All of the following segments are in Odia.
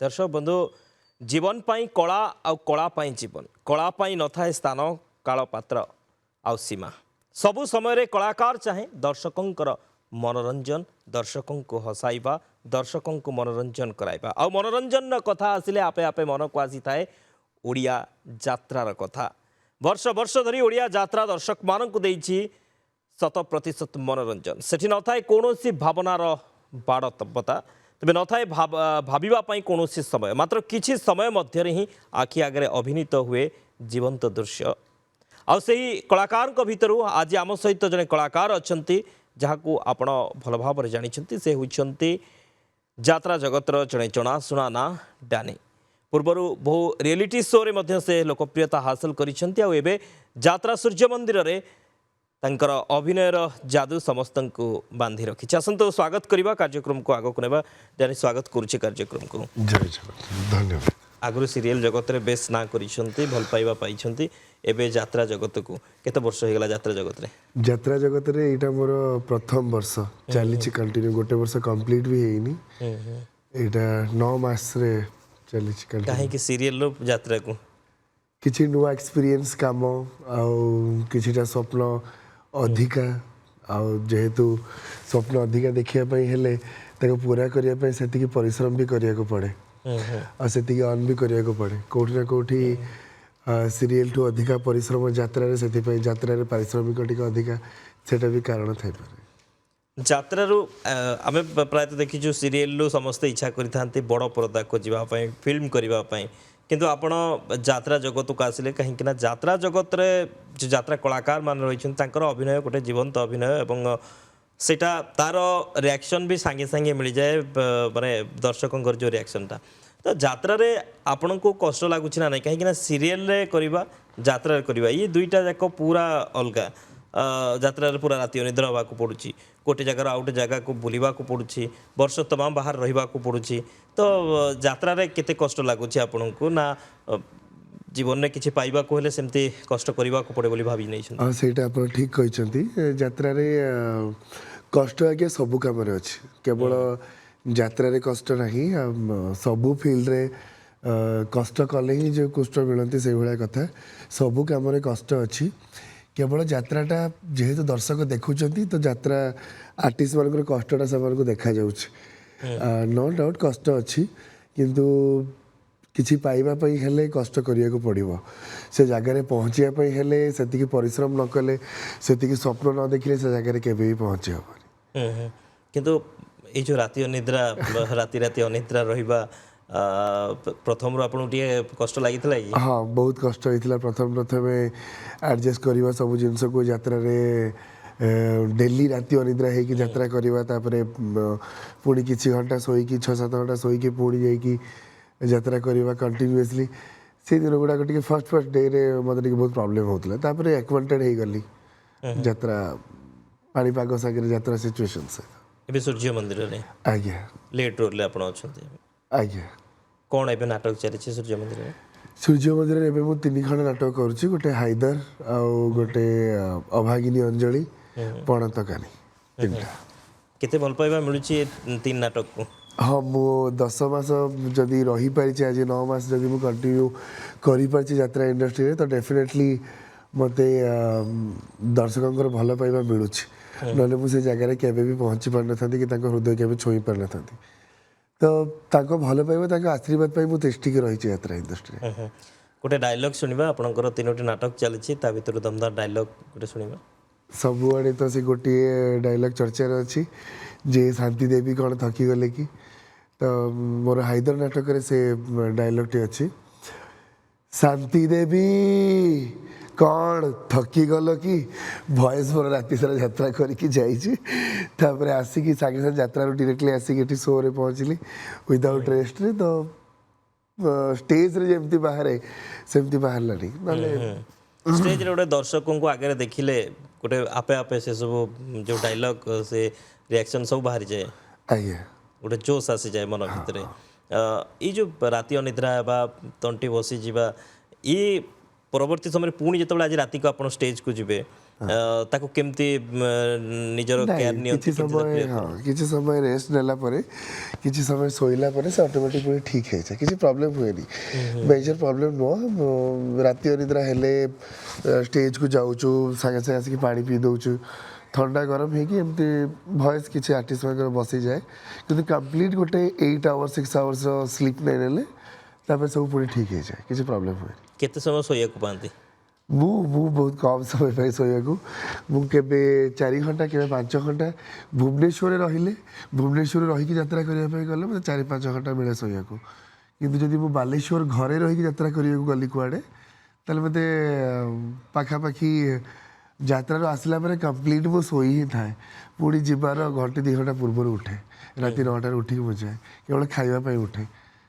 दर्शक बंधु जीवन पाई कला आउ कला पाई जीवन कला पाई न थाए स्थान काल पात्र आउ सीमा सबु समय रे कलाकार चाहे दर्शकों मनोरंजन दर्शकों को हसाइबा दर्शकों को मनोरंजन कराइबा आउ मनोरंजन कथा आसिले आपे आपे मन को आसी थाए ओडिया यात्रार कथा वर्ष वर्ष धरी ओडिया यात्रा दर्शक मानक देइछि 100% मनोरंजन सेठी न थाए कोनोसी भावनार बाड़तबता तेज न थाए भाविबा कौन समय मात्र किछि समय मध्य ही आखि आगे अभिनीत हुए जीवंत दृश्य आउ सेही कलाकार भितर आज आम सहित जड़े कलाकार अच्छा जहाँ आपण भल भाव जानी से होती यात्रा जगतर जड़े जनाशुना ना डानी पूर्वर बहु रियलिटी शो रे से लोकप्रियता हासिल करें यात्रा सूर्य मंदिर रे तांकर अभिनयर जादू समस्त को बांधि रखी आसतु स्वागत करवा कार्यक्रम को आगक नेबा जानी स्वागत करुचे कार्यक्रम को जय जगन्नाथ धन्यवाद आगु सीरियल जगत रे बेस ना करिसंती भल पाइबा पाइछंती एबे यात्रा जगत को केते वर्ष हो गेला यात्रा जगत रे एटा मोर प्रथम वर्ष चलीछि कंटिन्यू गोटे वर्ष कंप्लीट भी हेइनी एटा 9 मास रे चलीछि कंटिन्यू काहे कि सीरियल रो यात्रा को किछि नुवा एक्सपीरियंस काम आ किछिटा स्वप्न अधिका जेहेतु स्वप्न अधिका देखिया पई हेले ताको पूरा करिया पई सेतिकी परिश्रम भी करिया को पड़े आ सेतिकी अर्न भी करिया को पड़े कोठी ना कोठी सीरियल टू अधिका परिश्रम यात्रा रे सेति पई यात्रा रे पारिश्रमिक टिक अधिका सेटा भी कारण थाई पारे यात्रा रो आमे प्रायत देखि जो सीरियल रो समस्त इच्छा करिथांती बड़ पर्दा को जीवा पई फिल्म करिवा पई किंतु आपण यात्रा जगत को आसिले कहीं यात्रा जगत रे जो यात्रा कलाकार मान रही अभिनय गोटे जीवंत अभिनय एवं सेटा तार रिएक्शन भी सांगे सांगे मिल जाए माने दर्शकों जो रिएक्शन टा तो यात्रा रे आपण को कष्ट लगुच ना नहीं कहीं सीरियल रे करवा यात्रा रे करवा ये दुईटा जाक पूरा अलगा यात्रा रे पूरा राति अनिद्रा होगा पड़ुछि गोटे जगार आउ गोटे जगह को बुलवा पड़ुछि वर्ष तमाम बाहर रहा पड़ुछि तो यात्रा रे केते कष्ट लगुच आपन को ना जीवन में किसी पाइबा को हेले सेमती कष्ट करबा को पड़े बोली भाबी नै छन सेटा अपन ठीक कहिसंती यात्रा रे कष्ट आगे सब काम रे अछि केवल यात्रा रे कष्ट नहीं सबु फील्ड रे कष्ट कले ही जो कष्ट मिलती से भाया कथा सबु काम रे कष्ट अछि केवल यात्राटा जेहेतु दर्शक देखुचंती तो यात्रा आर्टिस्ट मान कष्टा से देखा जाउछि नो डाउट कष्ट अछि किंतु किछि पाइबा पई हेले कष्ट करिया को पड़िबो से जगह रे पहुंचिया पई हेले सेतिकी परिश्रम न कले सेतिकी स्वप्न न देखिले से जगह रे केबे भी पहुंचे हबो किंतु ए जो राति अनिद्रा राति राति अनिद्रा रहिबा प्रथम आपन कष्ट लागितला कि हाँ बहुत कष्ट होइतला प्रथम एडजस्ट करवा सब जिनस को यात्रा रे डेली राति अनिद्रा है कि यात्रा करवा तापरे पुणी किछि घंटा सोईकी 6-7 घंटा सोईकी पुणी जाईकी यात्रा करवा कंटिन्यूअसली से दिन गुडा टिके फर्स्ट डे रे मते टिके बहुत प्रॉब्लम होतला तापरे एक्वेंटेड हे गली यात्रा पानी पाग सागरे यात्रा सिचुएशन से एबे सूर्य मंदिर रे आज्ञा लेट रोड ले आपण अछंती आज्ञा कौन एबे नाटक चली सूर्य मंदिर में सूर्य मंदिर एबे मु 3 खंड नाटक करूची गोटे हाइदर आ गोटे अभागिनी अंजलि पणतकानी तीनटा केते भल पाइबा मिलुची 3 नाटक को हाँ मु 10 मास जदि रही पारिछि आज 9 मास जदि मु कंटिन्यू करि पारिछि यात्रा इंडस्ट्री रे तो डेफिनेटली मते दर्शकों भल पाइबा मिलुची नले मु से जगह रे केबे भी पहुंची पार नथांती कि ताको हृदय केबे छोई पार नथांती तो ताको भल पाइबा ताको आशीर्वाद पाइ मु तेष्टि के रही यात्रा इंडस्ट्री गोटे डायलॉग सुनिबा आपनकर 3टी नाटक चली ता भीतर दमदार डायलॉग गोटे सुनिबा सबुआड़े तो से गोटे डायलॉग चर्चा रे अछि जे शांति देवी कौन थकी गले कि तो मोर हाइदर नाटक रे से डायलॉग टी अच्छी शांति देवी कौन थकी गल कि भयस मोर राति सारा यात्रा करके जापर आसिक सागे सागे यात्रा डायरेक्टली आसिक शो रे पहुँचली विदाउट रेस्ट रे तो स्टेज रे जेमती बाहर सेमती बाहर लानी स्टेज रे गोटे दर्शकों को आगे देखिले गोटे आपे आपे से सब जो डायलॉग से रिएक्शन सब बाहरी जाए आज्ञा गोटे जोश आसी जाए मन भितर ये जो राति अनिद्रा बा तंटी बसी जीवा ये परवर्ती समय पुणी जो आज राति को आप स्टेज को जीवे ତାକୁ କେମିତି ନିଜର କେୟାର ନାଇଁ ନିଅନ୍ତି କିଛି ସମୟ ହଁ କିଛି ସମୟ ରେଷ୍ଟ ନେଲା ପରେ କିଛି ସମୟ ଶୋଇଲା ପରେ ସେ ଅଟୋମେଟିକ୍ ପୁଣି ଠିକ୍ ହେଇଯାଏ କିଛି ପ୍ରୋବ୍ଲେମ ହୁଏନି ମେଜର ପ୍ରୋବ୍ଲେମ ନୁହଁ ରାତି ଅନିଦ୍ରା ହେଲେ ଷ୍ଟେଜକୁ ଯାଉଛୁ ସାଙ୍ଗେ ସାଙ୍ଗେ ଆସିକି ପାଣି ପିଇ ଦେଉଛୁ ଥଣ୍ଡା ଗରମ ହେଇକି ଏମିତି ଭଏସ୍ କିଛି ଆର୍ଟିଷ୍ଟ ମାନଙ୍କର ବସିଯାଏ କିନ୍ତୁ କମ୍ପ୍ଲିଟ୍ ଗୋଟେ 8 ଆୱାର୍ସ 6 ଆୱାର୍ସର ସ୍ଲିପ୍ ନେଇନେଲେ ତାପରେ ସବୁ ପୁଣି ଠିକ୍ ହେଇଯାଏ କିଛି ପ୍ରୋବ୍ଲେମ ହୁଏନି କେତେ ସମୟ ଶୋଇବାକୁ ପାଆନ୍ତି? ମୁଁ ବହୁତ କମ୍ ସମୟ ପାଇଁ ଶୋଇବାକୁ ମୁଁ କେବେ 4 ଘଣ୍ଟା କେବେ 5 ଘଣ୍ଟା ଭୁବନେଶ୍ୱରରେ ରହିଲେ ଭୁବନେଶ୍ୱରରେ ରହିକି ଯାତ୍ରା କରିବା ପାଇଁ ଗଲେ ମୋତେ 4-5 ଘଣ୍ଟା ମିଳେ ଶୋଇବାକୁ କିନ୍ତୁ ଯଦି ମୁଁ ବାଲେଶ୍ୱର ଘରେ ରହିକି ଯାତ୍ରା କରିବାକୁ ଗଲି କୁଆଡ଼େ ତାହେଲେ ମୋତେ ପାଖାପାଖି ଯାତ୍ରାରୁ ଆସିଲା ପରେ କମ୍ପ୍ଲିଟ୍ ମୁଁ ଶୋଇ ହିଁ ଥାଏ ପୁଣି ଯିବାର ଘଣ୍ଟେ 2 ଘଣ୍ଟା ପୂର୍ବରୁ ଉଠେ ରାତି 9ଟାରେ ଉଠିକି ମୁଁ ଯାଏ କେବଳ ଖାଇବା ପାଇଁ ଉଠେ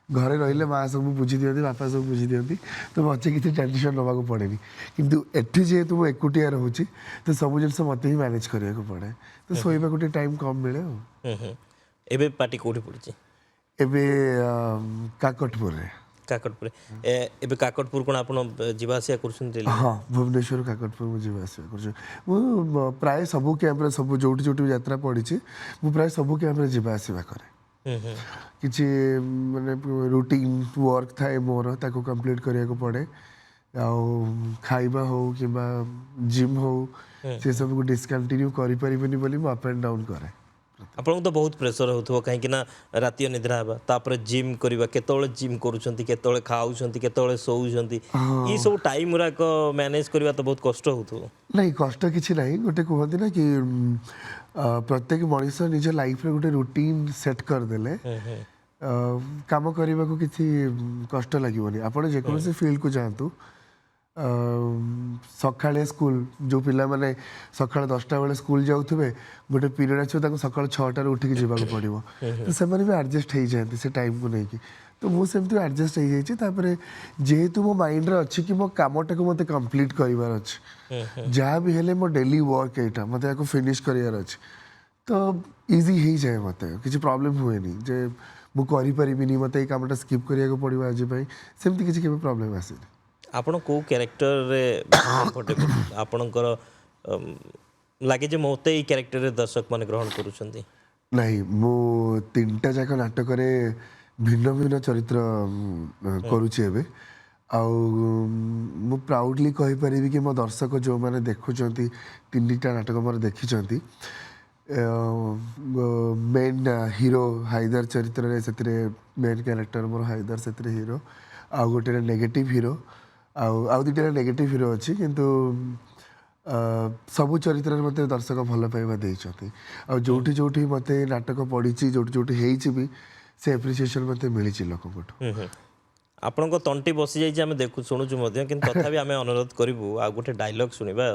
ଘରେ ରହିଲେ ମା ସବୁ ବୁଝି ଦିଅନ୍ତି ବାପା ସବୁ ବୁଝି ଦିଅନ୍ତି ତ ମୋତେ କିଛି ଟେନସନ୍ ନେବାକୁ ପଡ଼େନି କିନ୍ତୁ ଏଠି ଯେହେତୁ ମୁଁ ଏକୁଟିଆ ରହୁଛି ତ ସବୁ ଜିନିଷ ମୋତେ ହିଁ ମ୍ୟାନେଜ୍ କରିବାକୁ ପଡ଼େ ତ ଶୋଇବାକୁ ଟିକେ ଟାଇମ୍ କମ୍ ମିଳେ ଆଉ ଏବେ ପାର୍ଟି କୋଉଠି ପଡୁଛି? ଏବେ କାକଟପୁରରେ କାକଟପୁର ଏବେ କାକଟପୁର କ'ଣ ଆପଣ ଯିବା ଆସିବା କରୁଛନ୍ତି? ହଁ ଭୁବନେଶ୍ୱର କାକଟପୁର ମୁଁ ଯିବା ଆସିବା କରୁଛି ମୁଁ ପ୍ରାୟ ସବୁ କ୍ୟାମ୍ପରେ ସବୁ ଯୋଉଠି ଯୋଉଠି ବି ଯାତ୍ରା ପଡ଼ିଛି ମୁଁ ପ୍ରାୟ ସବୁ କ୍ୟାମ୍ପରେ ଯିବା ଆସିବା କରେ କିଛି ମାନେ ରୁଟିନ୍ ୱାର୍କ ଥାଏ ମୋର ତାକୁ କମ୍ପ୍ଲିଟ୍ କରିବାକୁ ପଡ଼େ ଆଉ ଖାଇବା ହଉ କିମ୍ବା ଜିମ୍ ହଉ ସେ ସବୁକୁ ଡିସକଣ୍ଟିନ୍ୟୁ କରିପାରିବିନି ବୋଲି ମୁଁ ଅପ୍ ଆଣ୍ଡ ଡାଉନ୍ କରେ ଆପଣଙ୍କୁ ତ ବହୁତ ପ୍ରେସର ହେଉଥିବ କାହିଁକି ନା ରାତି ଅନିଦ୍ରା ହେବା ତାପରେ ଜିମ୍ କରିବା କେତେବେଳେ ଜିମ୍ କରୁଛନ୍ତି କେତେବେଳେ ଖାଉଛନ୍ତି କେତେବେଳେ ଶୋଉଛନ୍ତି ଏଇ ସବୁ ଟାଇମ୍ ଗୁଡ଼ାକ ମ୍ୟାନେଜ୍ କରିବା ତ ବହୁତ କଷ୍ଟ ହେଉଥିବ। ନାଇଁ କଷ୍ଟ କିଛି ନାହିଁ ଗୋଟେ କୁହନ୍ତି ନା କି ପ୍ରତ୍ୟେକ ମଣିଷ ନିଜ ଲାଇଫରେ ଗୋଟେ ରୁଟିନ୍ ସେଟ୍ କରିଦେଲେ କାମ କରିବାକୁ କିଛି କଷ୍ଟ ଲାଗିବନି ଆପଣ ଯେକୌଣସି ଫିଲ୍ଡକୁ ଯାଆନ୍ତୁ ସକାଳେ ସ୍କୁଲ ଯେଉଁ ପିଲାମାନେ ସକାଳ 10ଟା ବେଳେ ସ୍କୁଲ ଯାଉଥିବେ ଗୋଟେ ପିରିୟଡ଼ ଆସିବ ତାଙ୍କୁ ସକାଳ 6ଟାରୁ ଉଠିକି ଯିବାକୁ ପଡ଼ିବ ତ ସେମାନେ ବି ଆଡ଼ଜଷ୍ଟ ହେଇଯାଆନ୍ତି ସେ ଟାଇମ୍କୁ ନେଇକି ତ ମୁଁ ସେମିତି ଆଡ଼ଜଷ୍ଟ ହେଇଯାଇଛି ତାପରେ ଯେହେତୁ ମୋ ମାଇଣ୍ଡରେ ଅଛି କି ମୋ କାମଟାକୁ ମୋତେ କମ୍ପ୍ଲିଟ୍ କରିବାର ଅଛି ଯାହା ବି ହେଲେ ମୋ ଡେଲି ୱାର୍କ ଏଇଟା ମୋତେ ୟାକୁ ଫିନିଶ୍ କରିବାର ଅଛି ତ ଇଜି ହେଇଯାଏ ମୋତେ କିଛି ପ୍ରୋବ୍ଲେମ୍ ହୁଏନି ଯେ ମୁଁ କରିପାରିବିନି ମୋତେ ଏଇ କାମଟା ସ୍କିପ୍ କରିବାକୁ ପଡ଼ିବ ଆଜି ପାଇଁ ସେମିତି କିଛି କେବେ ପ୍ରୋବ୍ଲେମ୍ ଆସେନି। ଆପଣ କେଉଁ କ୍ୟାରେକ୍ଟରରେ କମ୍ଫର୍ଟେବଲ୍ ଆପଣଙ୍କର ଲାଗେ ଯେ ମୋତେ ଏଇ କ୍ୟାରେକ୍ଟରରେ ଦର୍ଶକମାନେ ଗ୍ରହଣ କରୁଛନ୍ତି? ନାଇଁ ମୁଁ 3ଟା ଯାକ ନାଟକରେ ଭିନ୍ନ ଭିନ୍ନ ଚରିତ୍ର କରୁଛି ଏବେ ଆଉ ମୁଁ ପ୍ରାଉଡ଼ଲି କହିପାରିବି କି ମୋ ଦର୍ଶକ ଯେଉଁମାନେ ଦେଖୁଛନ୍ତି 3ଟା ନାଟକ ମୋର ଦେଖିଛନ୍ତି ମେନ୍ ହିରୋ ହାଇଦର ଚରିତ୍ରରେ ସେଥିରେ ମେନ୍ କ୍ୟାରେକ୍ଟର ମୋର ହାଇଦର ସେଥିରେ ହିରୋ ଆଉ ଗୋଟେରେ ନେଗେଟିଭ୍ ହିରୋ ଆଉ 2ଟାରେ ନେଗେଟିଭ୍ ହିରୋ ଅଛି କିନ୍ତୁ ସବୁ ଚରିତ୍ରରେ ମୋତେ ଦର୍ଶକ ଭଲ ପାଇବା ଦେଇଛନ୍ତି ଆଉ ଯୋଉଠି ଯୋଉଠି ମୋତେ ନାଟକ ପଡ଼ିଛି ଯୋଉଠି ଯୋଉଠି ହେଇଛି ବି ସେ ଆପ୍ରିସିଏସନ୍ ମୋତେ ମିଳିଛି ଲୋକଙ୍କଠୁ। ଆପଣଙ୍କ ତଣ୍ଟି ବସିଯାଇଛି ଆମେ ଶୁଣୁଛୁ ମଧ୍ୟ କିନ୍ତୁ ତଥାପି ଆମେ ଅନୁରୋଧ କରିବୁ ଆଉ ଗୋଟେ ଡାଇଲଗ୍ ଶୁଣିବା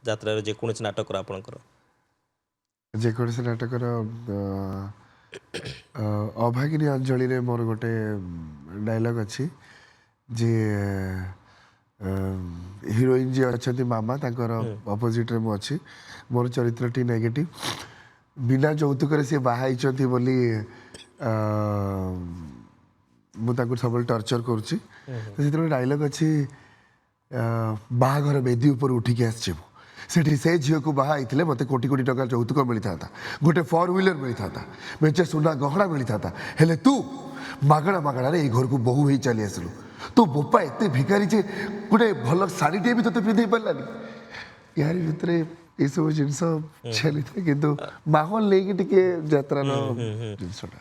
ଯାତ୍ରାର ଯେକୌଣସି ନାଟକର ଆପଣଙ୍କର ଯେକୌଣସି ନାଟକର ଅଭାଗିନୀ ଅଞ୍ଜଳିରେ ମୋର ଗୋଟେ ଡାଇଲଗ୍ ଅଛି ଯେ ହିରୋଇନ୍ ଯିଏ ଅଛନ୍ତି ମାମା ତାଙ୍କର ଅପୋଜିଟ୍ରେ ମୁଁ ଅଛି ମୋର ଚରିତ୍ରଟି ନେଗେଟିଭ୍ ବିନା ଯୌତୁକରେ ସିଏ ବାହା ହେଇଛନ୍ତି ବୋଲି ମୁଁ ତାଙ୍କୁ ସବୁବେଳେ ଟର୍ଚର କରୁଛି ତ ସେଥିରେ ଗୋଟେ ଡାଇଲଗ୍ ଅଛି ବାହାଘର ବେଦୀ ଉପରୁ ଉଠିକି ଆସିଛି ମୁଁ ସେଠି ସେ ଝିଅକୁ ବାହା ହେଇଥିଲେ ମୋତେ କୋଟି କୋଟି ଟଙ୍କା ଯୌତୁକ ମିଳିଥାନ୍ତା ଗୋଟେ 4 ହ୍ୱିଲର ମିଳିଥାନ୍ତା ମେଞ୍ଚେ ସୁନା ଗହଣା ମିଳିଥାନ୍ତା ହେଲେ ତୁ ମାଗଣା ମାଗଣାରେ ଏଇ ଘରକୁ ବୋହୂ ହେଇ ଚାଲି ଆସିଲୁ ତୋ ବୋପା ଏତେ ଭିକାରୀ ଯେ ଗୋଟେ ଭଲ ଶାଢ଼ୀଟିଏ ବି ତୋତେ ପିନ୍ଧେଇ ପାରିଲାନି ଏହାରି ଭିତରେ ଏସବୁ ଜିନିଷ ଚାଲିଥାଏ କିନ୍ତୁ ମାହୋଲ ନେଇକି ଟିକେ ଯାତ୍ରାର ଜିନିଷଟା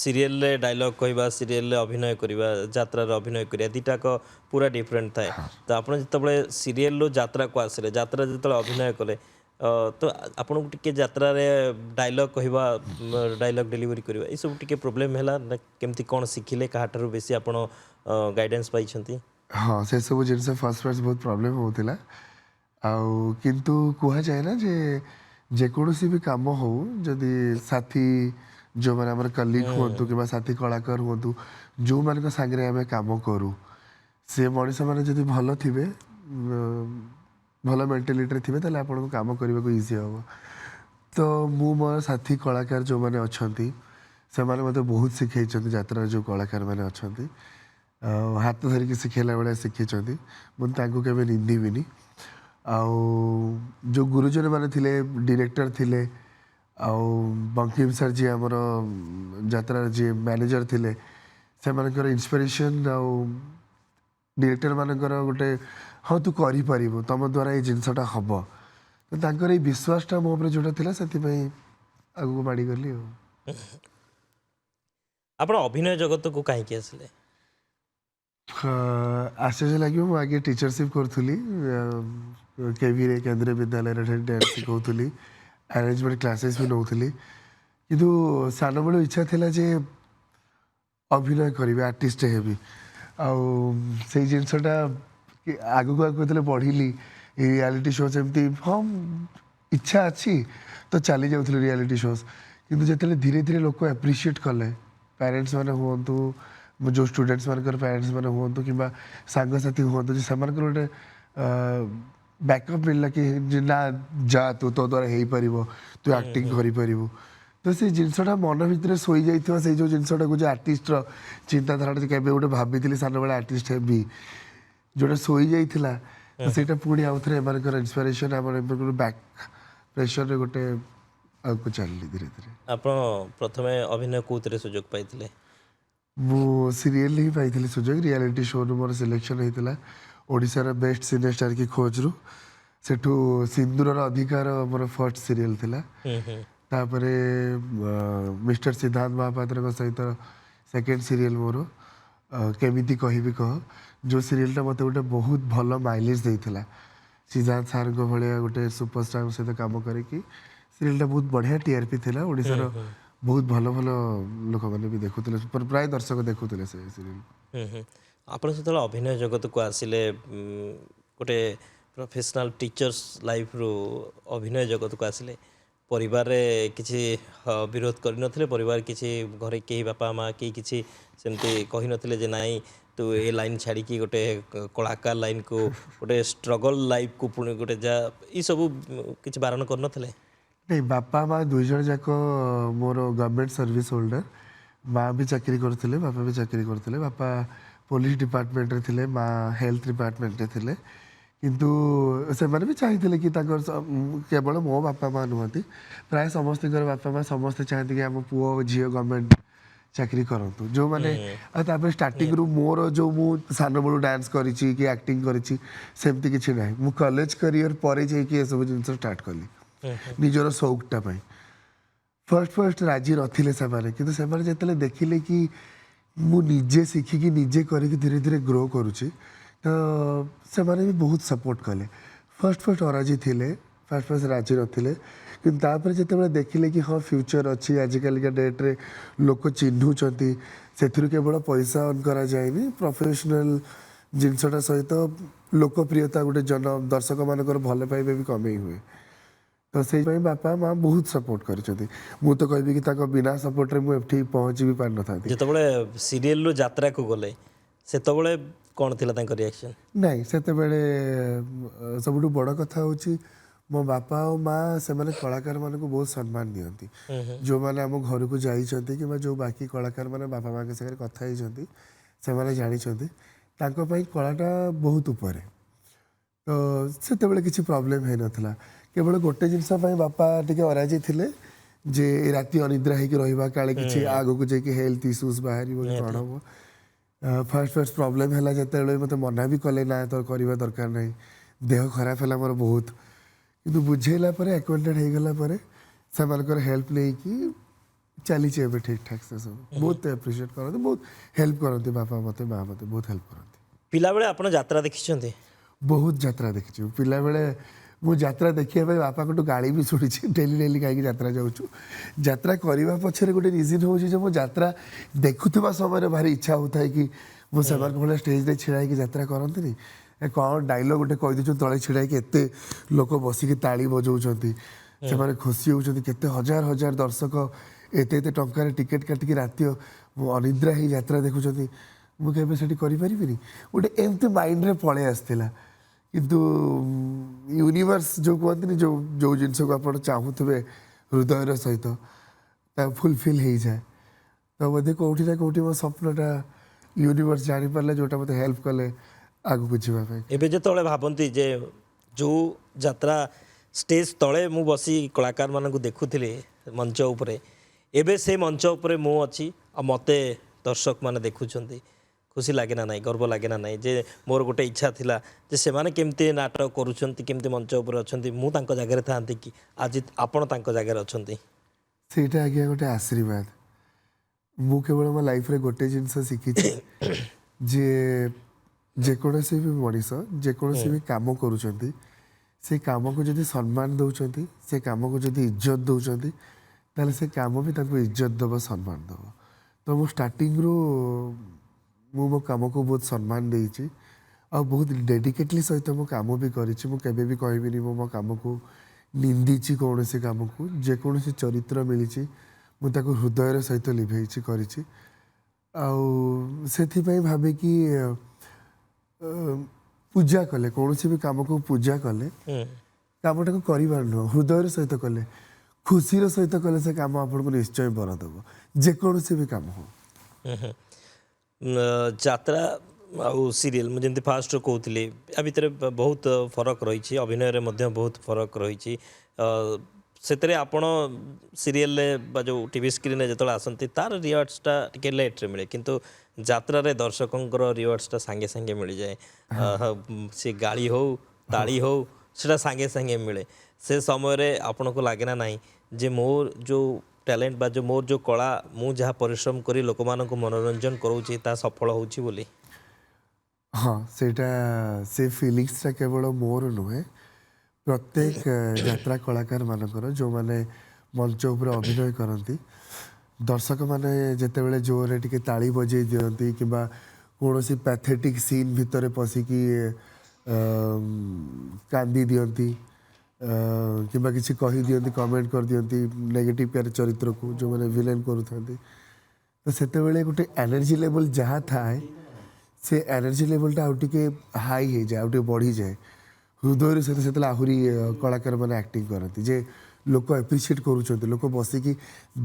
ସିରିଏଲରେ ଡାଇଲଗ୍ କହିବା ସିରିଏଲରେ ଅଭିନୟ କରିବା ଯାତ୍ରାରେ ଅଭିନୟ କରିବା ଦୁଇଟାକ ପୁରା ଡିଫରେଣ୍ଟ ଥାଏ ତ ଆପଣ ଯେତେବେଳେ ସିରିଏଲରୁ ଯାତ୍ରାକୁ ଆସିଲେ ଯାତ୍ରା ଯେତେବେଳେ ଅଭିନୟ କଲେ ତ ଆପଣଙ୍କୁ ଟିକେ ଯାତ୍ରାରେ ଡାଇଲଗ୍ କହିବା ଡାଇଲଗ୍ ଡେଲିଭରି କରିବା ଏସବୁ ଟିକେ ପ୍ରୋବ୍ଲେମ୍ ହେଲା ନା କେମିତି କ'ଣ ଶିଖିଲେ କାହାଠାରୁ ବେଶୀ ଆପଣ ଗାଇଡେନ୍ସ ପାଇଛନ୍ତି? ହଁ ସେସବୁ ଜିନିଷ ଫାଷ୍ଟ ବହୁତ ପ୍ରୋବ୍ଲେମ୍ ହେଉଥିଲା ଆଉ କିନ୍ତୁ କୁହାଯାଏ ନା ଯେ ଯେକୌଣସି ବି କାମ ହଉ ଯଦି ସାଥୀ ଯେଉଁମାନେ ଆମର କଲିଗ୍ ହୁଅନ୍ତୁ କିମ୍ବା ସାଥୀ କଳାକାର ହୁଅନ୍ତୁ ଯେଉଁମାନଙ୍କ ସାଙ୍ଗରେ ଆମେ କାମ କରୁ ସେ ମଣିଷମାନେ ଯଦି ଭଲ ଥିବେ ଭଲ ମେଣ୍ଟାଲିଟିରେ ଥିବେ ତାହେଲେ ଆପଣଙ୍କୁ କାମ କରିବାକୁ ଇଜି ହେବ ତ ମୁଁ ମୋର ସାଥୀ କଳାକାର ଯେଉଁମାନେ ଅଛନ୍ତି ସେମାନେ ମୋତେ ବହୁତ ଶିଖେଇଛନ୍ତି ଯାତ୍ରାରେ ଯେଉଁ କଳାକାରମାନେ ଅଛନ୍ତି ହାତ ଧରିକି ଶିଖେଇଲା ଭଳିଆ ଶିଖେଇଛନ୍ତି ମୁଁ ତାଙ୍କୁ କେବେ ନିନ୍ଦିବିନି ଆଉ जो गुरुजन माने थिले डायरेक्टर थिले ଆଉ ବଙ୍କିମ ସାର୍ ଯିଏ ଆମର ଯାତ୍ରାର ଯିଏ ମ୍ୟାନେଜର ଥିଲେ ସେମାନଙ୍କର ଇନ୍ସପିରେସନ୍ ଆଉ ଡିରେକ୍ଟର ମାନଙ୍କର ଗୋଟେ ହଁ ତୁ କରିପାରିବୁ ତମ ଦ୍ୱାରା ଏଇ ଜିନିଷଟା ହବ ତ ତାଙ୍କର ଏଇ ବିଶ୍ୱାସଟା ମୋ ଉପରେ ଯୋଉଟା ଥିଲା ସେଥିପାଇଁ ଆଗକୁ ମାଡ଼ିଗଲି ଆଉ ଆପଣ ଅଭିନୟ ଜଗତକୁ କାହିଁକି ଆସିଲେ? ଆଶ୍ଚର୍ଯ୍ୟ ଲାଗିବ ମୁଁ ଆଗେ ଟିଚରସିପ୍ କରୁଥିଲି କେଭିରେ କେନ୍ଦ୍ରୀୟ ବିଦ୍ୟାଳୟରେ ଡ୍ୟାନ୍ସ ଶିଖଉଥିଲି ଆରେଞ୍ଜମେଣ୍ଟ କ୍ଲାसेସ୍ ବି ନେଉଥିଲି କିନ୍ତୁ ସାନବେଳୁ ଇଚ୍ଛା ଥିଲା ଯେ ଅଭିନୟ କରିବି ଆର୍ଟିଷ୍ଟ ହେବି ଆଉ ସେଇ ଜିନିଷଟା ଆଗକୁ ଆଗକୁ ଯେତେବେଳେ ବଢ଼ିଲି ଏଇ ରିଆଲିଟି ଶୋ ସେମିତି ହଁ ଇଚ୍ଛା ଅଛି ତ ଚାଲି ଯାଉଥିଲି ରିଆଲିଟି ଶୋଜ୍ କିନ୍ତୁ ଯେତେବେଳେ ଧୀରେ ଧୀରେ ଲୋକ ଆପ୍ରିସିଏଟ୍ କଲେ ପ୍ୟାରେଣ୍ଟସ୍ ମାନେ ହୁଅନ୍ତୁ ଯେଉଁ ଷ୍ଟୁଡେଣ୍ଟସ୍ ମାନଙ୍କର ପ୍ୟାରେଣ୍ଟସ୍ ମାନେ ହୁଅନ୍ତୁ କିମ୍ବା ସାଙ୍ଗସାଥି ହୁଅନ୍ତୁ ଯେ ସେମାନଙ୍କର ଗୋଟେ ବ୍ୟାକଅପ୍ ମିଳିଲା କି ଯେ ନା ଯା ତୁ ତୋ ଦ୍ୱାରା ହେଇପାରିବ ତୁ ଆକ୍ଟିଂ କରିପାରିବୁ ତ ସେଇ ଜିନିଷଟା ମନ ଭିତରେ ଶୋଇଯାଇଥିବା ସେଇ ଯେଉଁ ଜିନିଷଟାକୁ ଯେ ଆର୍ଟିଷ୍ଟର ଚିନ୍ତାଧାରାଟା ଯେ କେବେ ଗୋଟେ ଭାବିଥିଲି ସାନବେଳେ ଆର୍ଟିଷ୍ଟ ହେବି ଯେଉଁଟା ଶୋଇଯାଇଥିଲା ତ ସେଇଟା ପୁଣି ଆଉ ଥରେ ଏମାନଙ୍କର ଇନ୍ସପିରେସନ୍ ଆମର ଏମାନଙ୍କର ବ୍ୟାକ୍ ପ୍ରେସରରେ ଗୋଟେ ଆଗକୁ ଚାଲିଲି ଧୀରେ ଧୀରେ ଆପଣ ପ୍ରଥମେ ଅଭିନୟ କୋଉଥିରେ ସୁଯୋଗ ପାଇଥିଲେ? ମୁଁ ସିରିଏଲ ହିଁ ପାଇଥିଲି ସୁଯୋଗ ରିଆଲିଟି ଶୋରୁ ମୋର ସିଲେକ୍ସନ୍ ହେଇଥିଲା ଓଡ଼ିଶାର ବେଷ୍ଟ ସିନିୟର ଷ୍ଟାର କି ଖୋଜରୁ ସେଠୁ ସିନ୍ଦୁରର ଅଧିକାର ମୋର ଫର୍ଷ୍ଟ ସିରିଏଲ ଥିଲା ତାପରେ ମିଷ୍ଟର ସିଦ୍ଧାନ୍ତ ମହାପାତ୍ରଙ୍କ ସହିତ ସେକେଣ୍ଡ ସିରିଏଲ ମୋର କେମିତି କହିବି କହ ଯେଉଁ ସିରିଏଲଟା ମୋତେ ଗୋଟେ ବହୁତ ଭଲ ମାଇଲେଜ ଦେଇଥିଲା ସିଦ୍ଧାନ୍ତ ସାର୍ଙ୍କ ଭଳିଆ ଗୋଟେ ସୁପରଷ୍ଟାରଙ୍କ ସହିତ କାମ କରିକି ସିରିଏଲଟା ବହୁତ ବଢ଼ିଆ ଟିଆରପି ଥିଲା ଓଡ଼ିଶାର ବହୁତ ଭଲ ଭଲ ଲୋକମାନେ ବି ଦେଖୁଥିଲେ ପ୍ରାୟ ଦର୍ଶକ ଦେଖୁଥିଲେ ସେ ସିରିଏଲ ଆପଣ ଯେତେବେଳେ ଅଭିନୟ ଜଗତକୁ ଆସିଲେ ଗୋଟେ ପ୍ରଫେସନାଲ ଟିଚର୍ସ ଲାଇଫରୁ ଅଭିନୟ ଜଗତକୁ ଆସିଲେ ପରିବାରରେ କିଛି ବିରୋଧ କରିନଥିଲେ ପରିବାର କିଛି ଘରେ କେହି ବାପା ମା କେହି କିଛି ସେମିତି କହିନଥିଲେ ଯେ ନାଇଁ ତୁ ଏ ଲାଇନ୍ ଛାଡ଼ିକି ଗୋଟେ କଳାକାର ଲାଇନ୍କୁ ଗୋଟେ ଷ୍ଟ୍ରଗଲ୍ ଲାଇଫ୍କୁ ପୁଣି ଗୋଟେ ଯା ଏସବୁ କିଛି ବାରଣ କରିନଥିଲେ? ନାଇଁ ବାପା ମା ଦୁଇ ଜଣ ଯାକ ମୋର ଗଭର୍ଣ୍ଣମେଣ୍ଟ ସର୍ଭିସ ହୋଲ୍ଡର ମା ବି ଚାକିରି କରୁଥିଲେ ବାପା ବି ଚାକିରି କରୁଥିଲେ ବାପା ପୋଲିସ ଡିପାର୍ଟମେଣ୍ଟରେ ଥିଲେ ମା ହେଲ୍ଥ ଡିପାର୍ଟମେଣ୍ଟରେ ଥିଲେ କିନ୍ତୁ ସେମାନେ ବି ଚାହିଁଥିଲେ କି ତାଙ୍କର କେବଳ ମୋ ବାପା ମା ନୁହନ୍ତି ପ୍ରାୟ ସମସ୍ତଙ୍କର ବାପା ମା ସମସ୍ତେ ଚାହାନ୍ତି କି ଆମ ପୁଅ ଝିଅ ଗଭର୍ଣ୍ଣମେଣ୍ଟ ଚାକିରି କରନ୍ତୁ ଯେଉଁମାନେ ଆଉ ତାପରେ ଷ୍ଟାର୍ଟିଂରୁ ମୋର ଯେଉଁ ମୁଁ ସାନବେଳୁ ଡ୍ୟାନ୍ସ କରିଛି କି ଆକ୍ଟିଂ କରିଛି ସେମିତି କିଛି ନାହିଁ ମୁଁ କଲେଜ କ୍ୟାରିୟର ପରେ ଯାଇକି ଏସବୁ ଜିନିଷ ଷ୍ଟାର୍ଟ କଲି ନିଜର ସଉକଟା ପାଇଁ ଫାର୍ଷ୍ଟ ରାଜି ନଥିଲେ ସେମାନେ କିନ୍ତୁ ସେମାନେ ଯେତେବେଳେ ଦେଖିଲେ କି ମୁଁ ନିଜେ ଶିଖିକି ନିଜେ କରିକି ଧୀରେ ଧୀରେ ଗ୍ରୋ କରୁଛି ତ ସେମାନେ ବି ବହୁତ ସପୋର୍ଟ କଲେ ଫାର୍ଷ୍ଟ ଅରାଜି ଥିଲେ ଫାର୍ଷ୍ଟ ରାଜି ନଥିଲେ କିନ୍ତୁ ତାପରେ ଯେତେବେଳେ ଦେଖିଲେ କି ହଁ ଫ୍ୟୁଚର ଅଛି ଆଜିକାଲିକା ଡେଟ୍ରେ ଲୋକ ଚିହ୍ନୁଛନ୍ତି ସେଥିରୁ କେବଳ ପଇସା ଅନ୍ କରାଯାଏନି ପ୍ରଫେସନାଲ ଜିନିଷଟା ସହିତ ଲୋକପ୍ରିୟତା ଗୋଟେ ଦର୍ଶକମାନଙ୍କର ଭଲ ପାଇବା ବି କମେଇ ହୁଏ ତ ସେଇପାଇଁ ବାପା ମା ବହୁତ ସପୋର୍ଟ କରିଛନ୍ତି ମୁଁ ତ କହିବି କି ତାଙ୍କ ବିନା ସପୋର୍ଟରେ ମୁଁ ଏଠି ପହଞ୍ଚି ବି ପାରିନଥାନ୍ତି ଯେତେବେଳେ ସିରିଏଲରୁ ଯାତ୍ରାକୁ ଗଲେ ସେତେବେଳେ କ'ଣ ଥିଲା ତାଙ୍କ ରିଆକ୍ସନ୍? ନାଇଁ ସେତେବେଳେ ସବୁଠୁ ବଡ଼ କଥା ହେଉଛି ମୋ ବାପା ଆଉ ମା ସେମାନେ କଳାକାରମାନଙ୍କୁ ବହୁତ ସମ୍ମାନ ଦିଅନ୍ତି ଯେଉଁମାନେ ଆମ ଘରକୁ ଯାଇଛନ୍ତି କିମ୍ବା ଯେଉଁ ବାକି କଳାକାରମାନେ ବାପା ମାଆଙ୍କ ସାଙ୍ଗରେ କଥା ହେଇଛନ୍ତି ସେମାନେ ଜାଣିଛନ୍ତି ତାଙ୍କ ପାଇଁ କଳାଟା ବହୁତ ଉପରେ ତ ସେତେବେଳେ କିଛି ପ୍ରୋବ୍ଲେମ୍ ହେଇନଥିଲା କେବଳ ଗୋଟେ ଜିନିଷ ପାଇଁ ବାପା ଟିକେ ଅରାଜି ଥିଲେ ଯେ ରାତି ଅନିଦ୍ରା ହେଇକି ରହିବା କାଳେ କିଛି ଆଗକୁ ଯାଇକି ହେଲ୍ଥ ଇସ୍ୟୁଜ୍ ବାହାରିବ କି କ'ଣ ହେବ ଫାର୍ଷ୍ଟ ପ୍ରୋବ୍ଲେମ୍ ହେଲା ଯେତେବେଳେ ମୋତେ ମନା ବି କଲେ ନା ତ କରିବା ଦରକାର ନାହିଁ ଦେହ ଖରାପ ହେଲା ମୋର ବହୁତ କିନ୍ତୁ ବୁଝେଇଲା ପରେ ଆକ୍ୱେଣ୍ଟେଡ୍ ହେଇଗଲା ପରେ ସେମାନଙ୍କର ହେଲ୍ପ ନେଇକି ଚାଲିଛି ଏବେ ଠିକ୍ ଠାକ୍ ସେ ସବୁ ବହୁତ ଆପ୍ରିସିଏଟ୍ କରନ୍ତି ବହୁତ ହେଲ୍ପ କରନ୍ତି ବାପା ମୋତେ ମା ମୋତେ ବହୁତ ହେଲ୍ପ କରନ୍ତି ପିଲାବେଳେ ଆପଣ ଯାତ୍ରା ଦେଖିଛନ୍ତି? ବହୁତ ଯାତ୍ରା ଦେଖିଛୁ ପିଲାବେଳେ ମୁଁ ଯାତ୍ରା ଦେଖିବା ପାଇଁ ବାପାଙ୍କଠୁ ଗାଳି ବି ଶୁଣିଛି ଡେଲି କାହିଁକି ଯାତ୍ରା ଯାଉଛୁ ଯାତ୍ରା କରିବା ପଛରେ ଗୋଟେ ରିଜିନ୍ ହେଉଛି ଯେ ମୁଁ ଯାତ୍ରା ଦେଖୁଥିବା ସମୟରେ ଭାରି ଇଚ୍ଛା ହେଉଥାଏ କି ମୁଁ ସେମାନଙ୍କ ଭଳିଆ ଷ୍ଟେଜ୍ରେ ଛିଡ଼ା ହେଇକି ଯାତ୍ରା କରନ୍ତିନି କ'ଣ ଡାଇଲଗ୍ ଗୋଟେ କହିଦେଉଛନ୍ତି ତଳେ ଛିଡ଼ା ହେଇକି ଏତେ ଲୋକ ବସିକି ତାଳି ବଜାଉଛନ୍ତି ସେମାନେ ଖୁସି ହେଉଛନ୍ତି କେତେ ହଜାର ଦର୍ଶକ ଏତେ ଟଙ୍କାରେ ଟିକେଟ୍ କାଟିକି ରାତି ଅନିଦ୍ରା ହେଇ ଯାତ୍ରା ଦେଖୁଛନ୍ତି ମୁଁ କେବେ ସେଠି କରିପାରିବିନି ଗୋଟେ ଏମିତି ମାଇଣ୍ଡରେ ପଳେଇ ଆସିଥିଲା କିନ୍ତୁ ୟୁନିଭର୍ସ ଯେଉଁ କୁହନ୍ତିନି ଯେଉଁ ଜିନିଷକୁ ଆପଣ ଚାହୁଁଥିବେ ହୃଦୟର ସହିତ ତାକୁ ଫୁଲଫିଲ୍ ହେଇଯାଏ ତ ବୋଧେ କେଉଁଠି ନା କେଉଁଠି ମୋ ସ୍ୱପ୍ନଟା ୟୁନିଭର୍ସ ଜାଣିପାରିଲା ଯେଉଁଟା ମୋତେ ହେଲ୍ପ କଲେ ଆଗକୁ ଯିବା ପାଇଁ। ଏବେ ଯେତେବେଳେ ଭାବନ୍ତି ଯେ जो यात्रा स्टेज तले मु बसी कलाकार मानक देखुली मंच उपरे एबे से मंच उपरे मु अच्छी आ मते दर्शक माने देखुछंती खुशी लगे ना नहीं गर्व लगे ना नहीं जे मोर गोटे इच्छा थिला जे से माने केमती नाटक करूछंती केमती मंच उपरे अछंती मु तांको जागे थांती कि आज आपण तांको जागे अछंती ସେଇଟା ଆଜ୍ଞା ଗୋଟେ ଆଶୀର୍ବାଦ ମୁଁ କେବଳ ମୋ ଲାଇଫରେ ଗୋଟେ ଜିନିଷ ଶିଖିଛି ଯେ ଯେକୌଣସି ବି ମଣିଷ ଯେକୌଣସି ବି କାମ କରୁଛନ୍ତି ସେ କାମକୁ ଯଦି ସମ୍ମାନ ଦେଉଛନ୍ତି ସେ କାମକୁ ଯଦି ଇଜ୍ଜତ ଦେଉଛନ୍ତି ତାହେଲେ ସେ କାମ ବି ତାଙ୍କୁ ଇଜ୍ଜତ ଦେବ ସମ୍ମାନ ଦେବ ତ ମୁଁ ଷ୍ଟାର୍ଟିଂରୁ ମୁଁ ମୋ କାମକୁ ବହୁତ ସମ୍ମାନ ଦେଇଛି ଆଉ ବହୁତ ଡେଡିକେଟଲି ସହିତ ମୁଁ କାମ ବି କରିଛି ମୁଁ କେବେ ବି କହିବିନି ମୁଁ ମୋ କାମକୁ ନିନ୍ଦିଛି କୌଣସି କାମକୁ ଯେକୌଣସି ଚରିତ୍ର ମିଳିଛି ମୁଁ ତାକୁ ହୃଦୟର ସହିତ ଲିଭେଇଛି କରିଛି ଆଉ ସେଥିପାଇଁ ଭାବିକି ପୂଜା କଲେ କୌଣସି ବି କାମକୁ ପୂଜା କଲେ କାମଟାକୁ କରିବାର ନୁହଁ ହୃଦୟର ସହିତ କଲେ ଖୁସିର ସହିତ କଲେ ସେ କାମ ଆପଣଙ୍କୁ ନିଶ୍ଚୟ ବର ଦେବ ଯେକୌଣସି ବି କାମ ହଉ ଯାତ୍ରା ଆଉ ସିରିଏଲ୍ ମୁଁ ଯେମିତି ଫାଷ୍ଟ କହୁଥିଲି ୟା ଭିତରେ ବହୁତ ଫରକ ରହିଛି ଅଭିନୟରେ ମଧ୍ୟ ବହୁତ ଫରକ ରହିଛି ସେଥିରେ ଆପଣ ସିରିଏଲ୍ରେ ବା ଯେଉଁ ଟିଭି ସ୍କ୍ରିନ୍ରେ ଯେତେବେଳେ ଆସନ୍ତି ତାର ରିୱାର୍ଡ଼ସଟା ଟିକେ ଲେଟ୍ରେ ମିଳେ କିନ୍ତୁ ଯାତ୍ରାରେ ଦର୍ଶକଙ୍କର ରିୱାର୍ଡ଼ସଟା ସାଙ୍ଗେ ସାଙ୍ଗେ ମିଳିଯାଏ ସେ ଗାଳି ହଉ ତାଳି ହଉ ସେଟା ସାଙ୍ଗେ ସାଙ୍ଗେ ମିଳେ ସେ ସମୟରେ ଆପଣଙ୍କୁ ଲାଗେ ନା ନାହିଁ ଯେ ମୋର ଯେଉଁ ଟ୍ୟାଲେଣ୍ଟ ବା ଯେଉଁ ମୋର ଯେଉଁ କଳା ମୁଁ ଯାହା ପରିଶ୍ରମ କରି ଲୋକମାନଙ୍କୁ ମନୋରଞ୍ଜନ କରାଉଛି ତାହା ସଫଳ ହେଉଛି ବୋଲି ହଁ ସେଇଟା ସେ ଫିଲିଂସଟା କେବଳ ମୋର ନୁହେଁ ପ୍ରତ୍ୟେକ ଯାତ୍ରା କଳାକାର ମାନଙ୍କର ଯେଉଁମାନେ ମଞ୍ଚ ଉପରେ ଅଭିନୟ କରନ୍ତି ଦର୍ଶକମାନେ ଯେତେବେଳେ ଜୋରରେ ଟିକେ ତାଳି ବଜେଇ ଦିଅନ୍ତି କିମ୍ବା କୌଣସି ପ୍ୟାଥେଟିକ୍ ସିନ୍ ଭିତରେ ପଶିକି କାନ୍ଦି ଦିଅନ୍ତି କିମ୍ବା କିଛି କହିଦିଅନ୍ତି କମେଣ୍ଟ କରିଦିଅନ୍ତି ନେଗେଟିଭ୍ ଚରିତ୍ରକୁ ଯେଉଁମାନେ ଭିଲେନ୍ କରୁଥାନ୍ତି ତ ସେତେବେଳେ ଗୋଟେ ଏନର୍ଜି ଲେଭେଲ୍ ଯାହା ଥାଏ ସେ ଏନର୍ଜି ଲେଭେଲଟା ଆଉ ଟିକେ ହାଇ ହେଇଯାଏ ଆଉ ଟିକେ ବଢ଼ିଯାଏ ହୃଦୟରୁ ସେତେବେଳେ ଆହୁରି କଳାକାରମାନେ ଆକ୍ଟିଂ କରନ୍ତି ଯେ ଲୋକ ଆପ୍ରିସିଏଟ୍ କରୁଛନ୍ତି ଲୋକ ବସିକି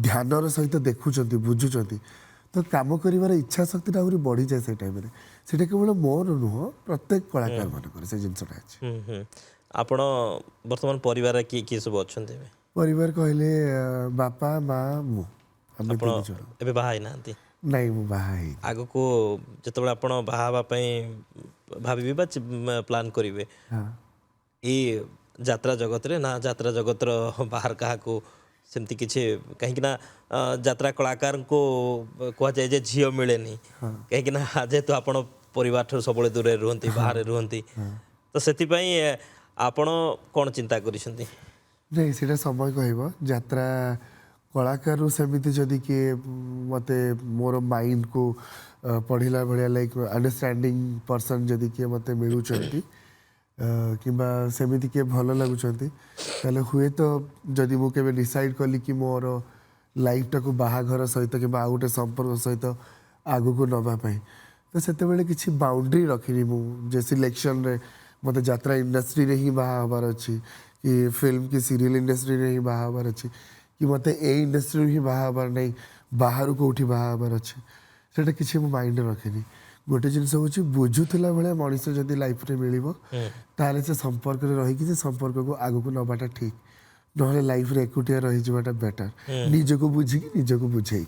ଧ୍ୟାନର ସହିତ ଦେଖୁଛନ୍ତି ବୁଝୁଛନ୍ତି ତ କାମ କରିବାର ଇଚ୍ଛା ଶକ୍ତିଟା ଆହୁରି ବଢ଼ିଯାଏ ସେ ଟାଇମ୍ରେ ସେଇଟା କେବଳ ମୋର ନୁହଁ ପ୍ରତ୍ୟେକ କଳାକାରମାନଙ୍କର ସେ ଜିନିଷଟା ଅଛି ଆପଣ ବର୍ତ୍ତମାନ ପରିବାରରେ କିଏ କିଏ ସବୁ ଅଛନ୍ତି ଏବେ ପରିବାର କହିଲେ ବାପା ମା ମୁଁ ଆମେ ଆପଣ 3 ଜଣ ଏବେ ବାହା ହେଇନାହାନ୍ତି ନାଇଁ ମୁଁ ବାହା ହେଇନି ଆଗକୁ ଯେତେବେଳେ ଆପଣ ବାହା ହେବା ପାଇଁ ଭାବିବେ ବା ପ୍ଲାନ୍ କରିବେ ଏଇ ଯାତ୍ରା ଜଗତରେ ନା ଯାତ୍ରା ଜଗତର ବାହାର କାହାକୁ ସେମିତି କିଛି କାହିଁକି ନା ଯାତ୍ରା କଳାକାରଙ୍କୁ କୁହାଯାଏ ଯେ ଝିଅ ମିଳେନି କାହିଁକି ନା ଯେହେତୁ ଆପଣ ପରିବାରଠାରୁ ସବୁବେଳେ ଦୂରରେ ରୁହନ୍ତି ବାହାରେ ରୁହନ୍ତି ତ ସେଥିପାଇଁ ଆପଣ କ'ଣ ଚିନ୍ତା କରିଛନ୍ତି ନାଇଁ ସେଇଟା ସମୟ କହିବ ଯାତ୍ରା କଳାକାରରୁ ସେମିତି ଯଦି କିଏ ମୋତେ ମୋର ମାଇଣ୍ଡକୁ ପଢ଼ିଲା ଭଳିଆ ଲାଇକ୍ ଅଣ୍ଡରଷ୍ଟାଣ୍ଡିଂ ପର୍ସନ୍ ଯଦି କିଏ ମୋତେ ମିଳୁଛନ୍ତି କିମ୍ବା ସେମିତି କିଏ ଭଲ ଲାଗୁଛନ୍ତି ତାହେଲେ ହୁଏତ ଯଦି ମୁଁ କେବେ ଡିସାଇଡ଼୍ କଲି କି ମୋର ଲାଇଫ୍ଟାକୁ ବାହାଘର ସହିତ କିମ୍ବା ଆଉ ଗୋଟେ ସମ୍ପର୍କ ସହିତ ଆଗକୁ ନେବା ପାଇଁ ତ ସେତେବେଳେ କିଛି ବାଉଣ୍ଡ୍ରି ରଖିନି ମୁଁ ଯେ ସିଲେକ୍ସନ୍ରେ ମୋତେ ଯାତ୍ରା ଇଣ୍ଡଷ୍ଟ୍ରିରେ ହିଁ ବାହା ହେବାର ଅଛି କି ଫିଲ୍ମ କି ସିରିଏଲ୍ ଇଣ୍ଡଷ୍ଟ୍ରିରେ ହିଁ ବାହା ହେବାର ଅଛି कि मत ए इंडस्ट्री ही बाहर नहीं बाहर कौटी बाहर अच्छे से किसी मो माइंड रखेनी गोटे जिनस हूँ बुझुला भाया मनीष जब लाइफ में मिल ताले से संपर्क रहीकि से संपर्क को आग को नवाटा ठीक ना लाइफ रे एकुटिया रही जावाटा बेटर निजको बुझिकी निजको बुझे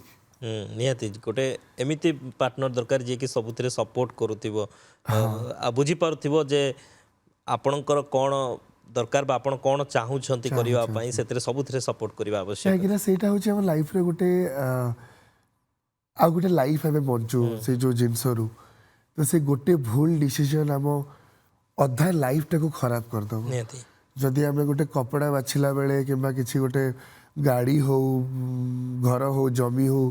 निहाती गोटे एमती पार्टनर दरकार जी कि सबुथिरे सपोर्ट करुथिबो आ बुझी पारुथिबो जे आपणकर कोन दरकार बा आपण कोन चाहूछंती करिवा पई सेतरे सबुथिरे सपोर्ट करिवा आवश्यक कि सेटा होची हम लाइफ रे गोटे आ गोटे लाइफ हमें बंचू से जो जिनसरू तो से गोटे भूल डिसीजन हम अधा लाइफ टाको खराब कर दबो निहाती जदि आम गोटे कपड़ा बाछिला बेले किंबा किसी गोटे गाड़ी हो घर हो जमी हो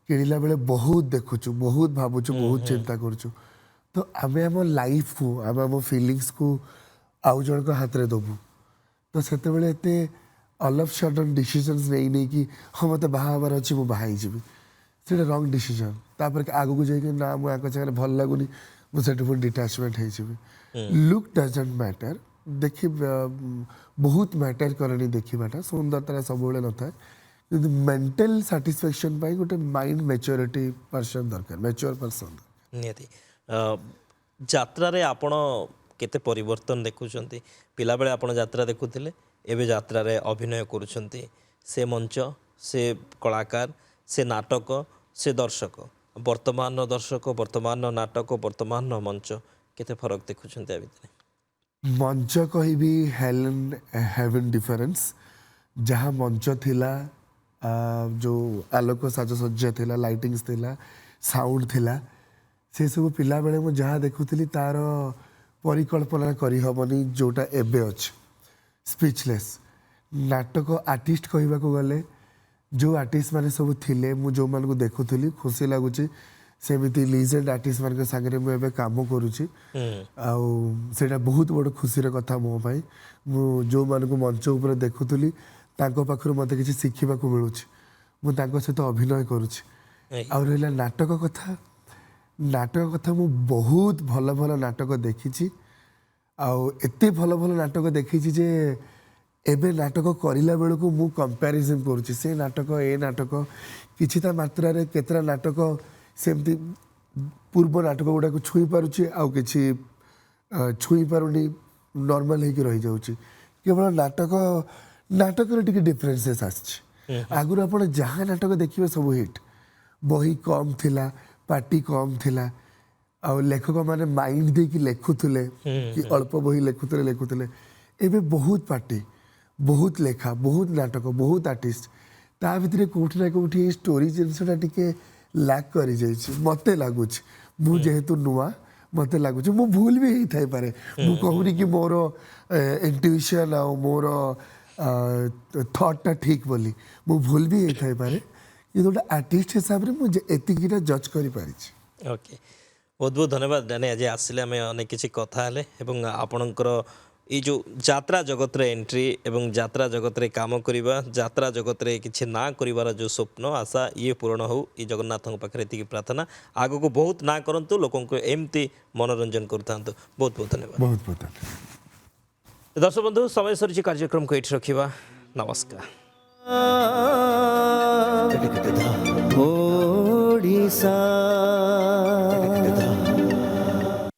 किणिला बेले बहुत देखुचु बहुत भावुचु बहुत चिंता करुचु तो आम आम लाइफ को आम फिलिंग्स को आउ जन को हाथ में दबु तो से अल ऑफ सडन डिसीजन नहीं कि हाँ मत बाहर अच्छी मुझे बाहर जी रंग डिसीजन तापर आग को जाइए ना मुझे सागर भल लगुनि मुझे पुणी डिटाचमेंट हो लुक डजंट मैटर देखी बहुत मैटर करे देखाटा सुंदरता सब न था मेंटल साटिस्फैक्शन गोटे माइंड मैच्योरिटी पर्सन दरकार मैच्योर पर्सन निहाती यात्रा रे आपण केते परिवर्तन देखुछंती पिला बेले आपण यात्रा देखुथिले एबे यात्रा रे अभिनय करूछंती से मंच से कलाकार से नाटक से दर्शक वर्तमान दर्शक वर्तमान नाटक वर्तमान मंच केते फरक देखुछंती आ भितरे मंच कहबी हेवन डिफरेंस जहाँ मंच थिला जो आलोक साजसज्जा थिला लाइटिंग्स थिला साउंड थिला से सब पिला बेले मु जहाँ देखुଥିଲି तार परिकल्पना करी हबनी जोटा एबे अछि स्पीचलेस नाटक आर्टिस्ट कहबा को गले जो आर्टिस्ट माने सब थिले मु जो मान को देखुଥିଲି खुशी लागुची सेमिति लीजेंड आर्टिस्ट मान के संगे मु एबे काम करूची आउ सेटा बहुत बड़ खुशी रे कथा मो भाई मु जो मान को मंच ऊपर देखुଥିଲି तांको पाखरु मते किछि सिखिबा को मिलुची मु तांको सहित अभिनय करूची आ रहला नाटक कथा मु बहुत भल भल नाटक देखिची आउ एते भल भल नाटक देखिची जे एबे नाटक करिला बेल को मु कंपैरिजन करूची से नाटक ए नाटक किछिता मात्रा रे केतरा नाटक सेमती पूर्व नाटक गुडा को छुई पारुची आउ किछि छुई पारुनी नॉर्मल हे कि रहि जाउची केवल नाटक रे टिके डिफरेंसेस आछि आगुर आपण जहाँ नाटक देखिबे सब हिट बही कम थिला पार्टी कम थिला आ लेखक माने माइंड दे कि लेखुथले कि अल्प बही लेखुथले एबे बहुत पार्टी बहुत लेखा बहुत नाटक बहुत आर्टिस्ट ता भितरे कोठी ना कोठी स्टोरी जिनसटा टिके लैक करी जाइछि मते लागुछि मु जेहेतु नुआ मते लागुछि मु भूल भी हेई थाई पारे मु कहूनी कि मोर इंट्यूशन आ मोर थॉट टा ठीक बोली मु भूल भी हेई थाई पारे ये तो आर्टिस्ट हिसाब रे मु एतिकिटा जज करी पारिछि ओके बहुत बहुत धन्यवाद डैनी आज आसिले आम अनेक किसी कथा हेले एवं आपणकर ये जो यात्रा जगत रे एंट्री एवं यात्रा जगत रे काम करिबा यात्रा जगत रे किछि ना करिवार जो स्वप्न आशा ये पूर्ण हो ये जगन्नाथ पाखे एति प्रार्थना आगो को बहुत ना करंतु लोकों को एमती मनोरंजन करथांतु बहुत बहुत धन्यवाद बहुत बहुत धन्यवाद दर्शक बंधु समय सरी कार्यक्रम को एठी रखिबा नमस्कार ओडिशा